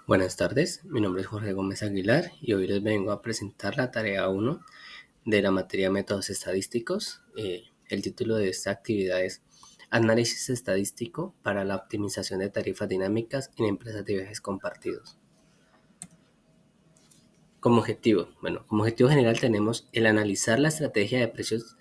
Buenas tardes, mi nombre es Jorge Gómez Aguilar y hoy les vengo a presentar la tarea 1 de la materia Métodos Estadísticos. El título de esta actividad es Análisis estadístico para la optimización de tarifas dinámicas en empresas de viajes compartidos. Como objetivo general tenemos el analizar la estrategia de precios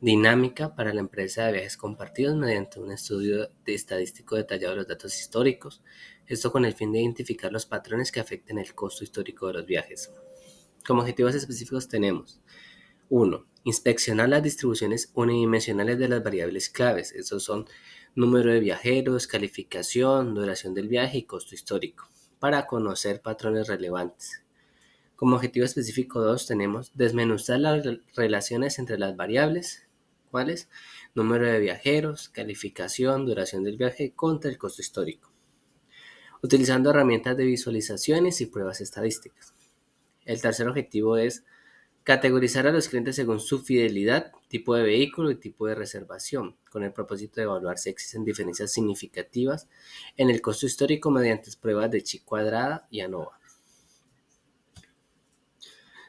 dinámica para la empresa de viajes compartidos mediante un estudio estadístico detallado de los datos históricos, esto con el fin de identificar los patrones que afecten el costo histórico de los viajes. Como objetivos específicos tenemos 1. Inspeccionar las distribuciones unidimensionales de las variables claves. Estos son número de viajeros, calificación, duración del viaje y costo histórico, para conocer patrones relevantes. Como objetivo específico 2 tenemos desmenuzar las relaciones entre las variables, ¿cuáles? Número de viajeros, calificación, duración del viaje contra el costo histórico, utilizando herramientas de visualizaciones y pruebas estadísticas. El tercer objetivo es categorizar a los clientes según su fidelidad, tipo de vehículo y tipo de reservación, con el propósito de evaluar si existen diferencias significativas en el costo histórico mediante pruebas de chi cuadrada y ANOVA.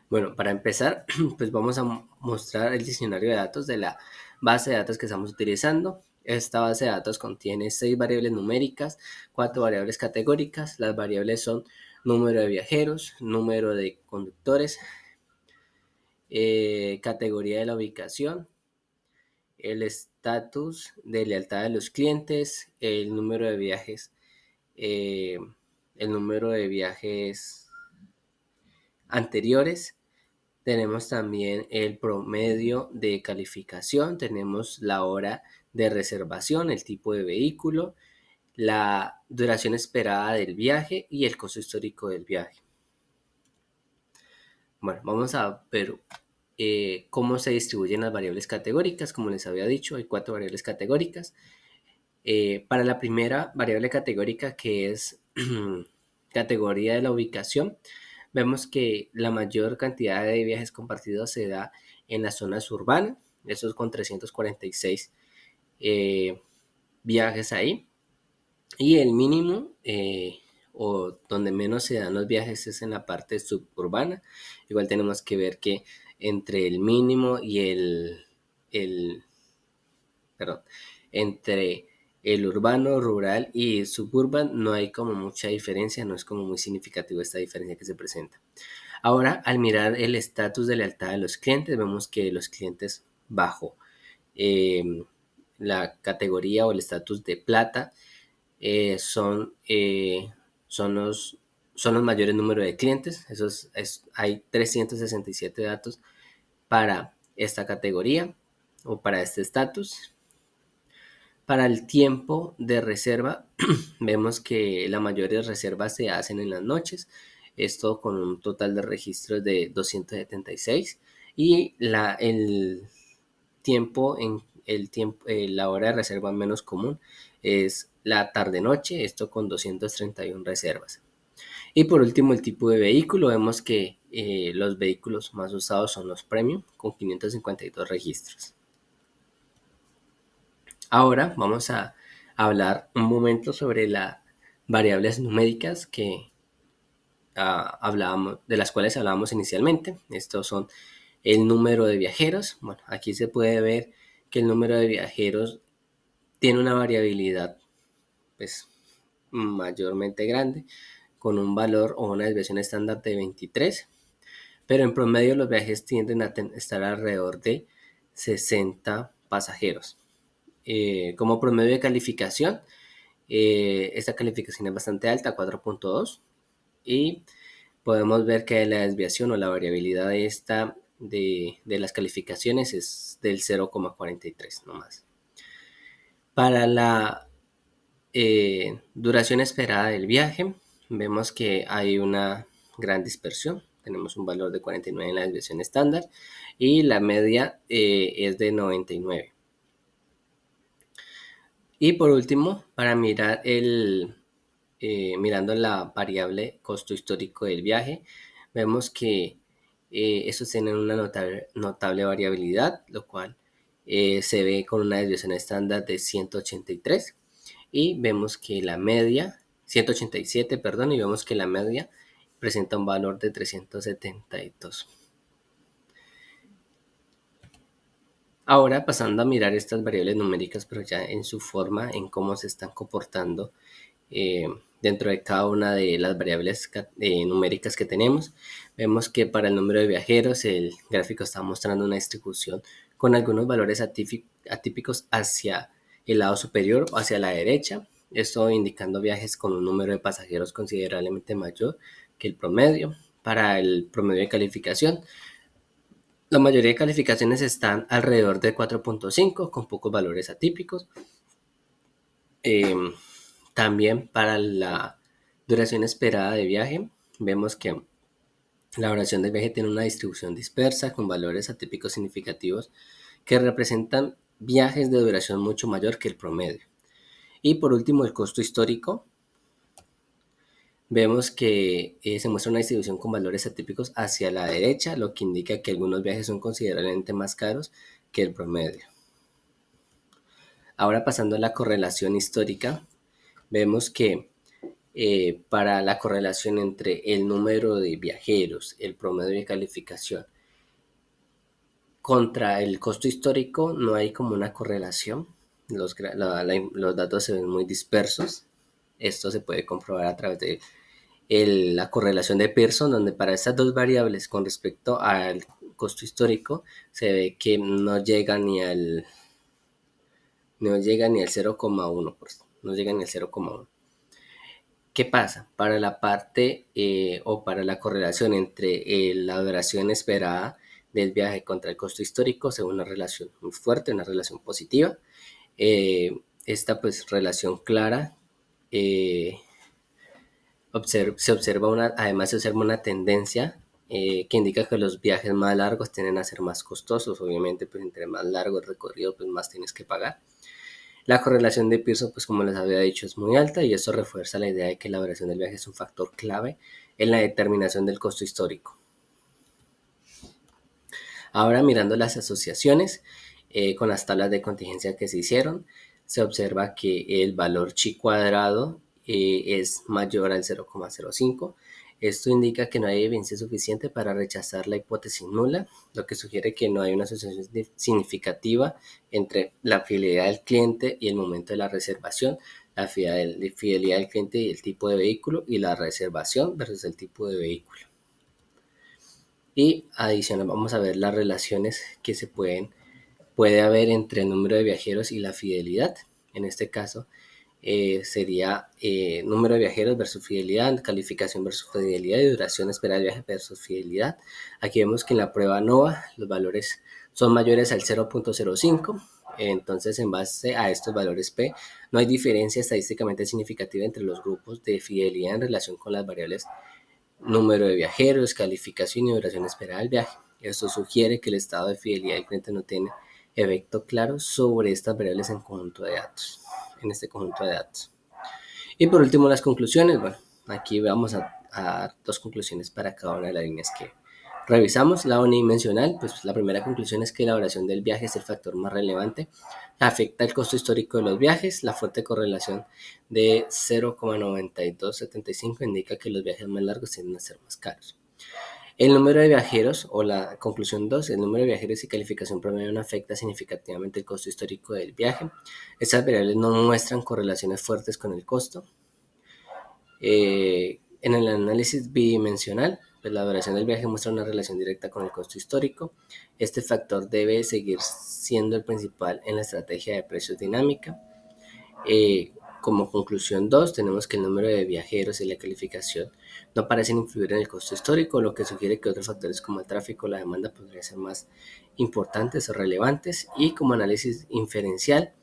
Bueno, para empezar, pues vamos a mostrar el diccionario de datos de la base de datos que estamos utilizando. Esta base de datos contiene 6 variables numéricas, 4 variables categóricas. Las variables son número de viajeros, número de conductores, categoría de la ubicación, el estatus de lealtad de los clientes, el número de viajes, eh, el número de viajes anteriores. Tenemos también el promedio de calificación, tenemos la hora de reservación, el tipo de vehículo, la duración esperada del viaje y el costo histórico del viaje. Bueno, vamos a ver cómo se distribuyen las variables categóricas. Como les había dicho, hay 4 variables categóricas. Para la primera variable categórica, que es categoría de la ubicación, vemos que la mayor cantidad de viajes compartidos se da en las zonas urbanas, esos con 346 viajes ahí, y el mínimo o donde menos se dan los viajes es en la parte suburbana. Igual tenemos que ver que entre el mínimo y perdón, entre el urbano, rural y suburban no hay como mucha diferencia, no es como muy significativo esta diferencia que se presenta. Ahora, al mirar el estatus de lealtad de los clientes, vemos que los clientes bajo la categoría o el estatus de plata eh, son, eh, son, los, son los mayores números de clientes. Hay 367 datos para esta categoría o para este estatus. Para el tiempo de reserva, vemos que la mayoría de reservas se hacen en las noches, esto con un total de registros de 276 y el tiempo la hora de reserva menos común es la tarde-noche, esto con 231 reservas. Y por último, el tipo de vehículo, vemos que los vehículos más usados son los premium con 552 registros. Ahora vamos a hablar un momento sobre las variables numéricas de las cuales hablábamos inicialmente. Estos son el número de viajeros. Bueno, aquí se puede ver que el número de viajeros tiene una variabilidad pues mayormente grande, con un valor o una desviación estándar de 23, pero en promedio los viajes tienden a estar alrededor de 60 pasajeros. Como promedio de calificación, esta calificación es bastante alta, 4.2, y podemos ver que la desviación o la variabilidad de las calificaciones es del 0,43 nomás. Para la duración esperada del viaje, vemos que hay una gran dispersión. Tenemos un valor de 49 en la desviación estándar y la media es de 99. Y por último, para mirar mirando la variable costo histórico del viaje, vemos que estos tienen una notable variabilidad, lo cual se ve con una desviación estándar de 183 y vemos que la media, 187, perdón, y vemos que la media presenta un valor de 372. Ahora pasando a mirar estas variables numéricas, pero ya en su forma, en cómo se están comportando eh, dentro de cada una de las variables numéricas que tenemos, vemos que para el número de viajeros el gráfico está mostrando una distribución con algunos valores atípicos hacia el lado superior o hacia la derecha, esto indicando viajes con un número de pasajeros considerablemente mayor que el promedio. Para el promedio de calificación, la mayoría de calificaciones están alrededor de 4.5 con pocos valores atípicos. También para la duración esperada de viaje, vemos que la duración del viaje tiene una distribución dispersa con valores atípicos significativos que representan viajes de duración mucho mayor que el promedio. Y por último, el costo histórico. Vemos que se muestra una distribución con valores atípicos hacia la derecha, lo que indica que algunos viajes son considerablemente más caros que el promedio. Ahora pasando a la correlación histórica, vemos que para la correlación entre el número de viajeros, el promedio de calificación contra el costo histórico no hay como una correlación. Los datos se ven muy dispersos. Esto se puede comprobar a través de la correlación de Pearson, donde para estas dos variables con respecto al costo histórico se ve que no llega ni al 0,1%, no llega ni al 0,1%. ¿Qué pasa? Para la parte o para la correlación entre la duración esperada del viaje contra el costo histórico, se ve una relación muy fuerte, una relación positiva. Esta pues relación clara además se observa una tendencia que indica que los viajes más largos tienden a ser más costosos. Obviamente, pues entre más largo el recorrido, pues más tienes que pagar. La correlación de Pearson, pues como les había dicho, es muy alta y eso refuerza la idea de que la duración del viaje es un factor clave en la determinación del costo histórico. Ahora mirando las asociaciones con las tablas de contingencia que se hicieron, se observa que el valor chi cuadrado es mayor al 0,05. Esto indica que no hay evidencia suficiente para rechazar la hipótesis nula, lo que sugiere que no hay una asociación significativa entre la fidelidad del cliente y el momento de la reservación, la fidelidad del cliente y el tipo de vehículo y la reservación versus el tipo de vehículo. Y adicional vamos a ver las relaciones que puede haber entre el número de viajeros y la fidelidad. En este caso sería número de viajeros versus fidelidad, calificación versus fidelidad y duración esperada del viaje versus fidelidad. Aquí vemos que en la prueba NOVA los valores son mayores al 0.05. Entonces, en base a estos valores P, no hay diferencia estadísticamente significativa entre los grupos de fidelidad en relación con las variables número de viajeros, calificación y duración esperada del viaje. Esto sugiere que el estado de fidelidad del cliente no tiene efecto claro sobre estas variables en este conjunto de datos. Y por último, las conclusiones. Bueno, aquí vamos a dar dos conclusiones para cada una de las líneas que revisamos. La unidimensional, pues la primera conclusión es que la duración del viaje es el factor más relevante. Afecta el costo histórico de los viajes. La fuerte correlación de 0,9275 indica que los viajes más largos tienden a ser más caros. El número de viajeros, o la conclusión 2, el número de viajeros y calificación promedio no afecta significativamente el costo histórico del viaje. Estas variables no muestran correlaciones fuertes con el costo. En el análisis bidimensional, pues la duración del viaje muestra una relación directa con el costo histórico. Este factor debe seguir siendo el principal en la estrategia de precios dinámica. Como conclusión 2, tenemos que el número de viajeros y la calificación no parecen influir en el costo histórico, lo que sugiere que otros factores como el tráfico o la demanda podrían ser más importantes o relevantes. Y como análisis inferencial,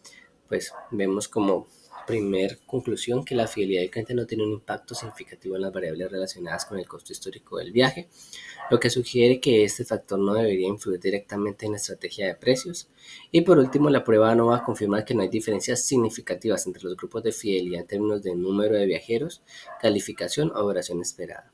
pues vemos como primer conclusión que la fidelidad del cliente no tiene un impacto significativo en las variables relacionadas con el costo histórico del viaje, lo que sugiere que este factor no debería influir directamente en la estrategia de precios. Y por último, la prueba no va a confirmar que no hay diferencias significativas entre los grupos de fidelidad en términos de número de viajeros, calificación o duración esperada.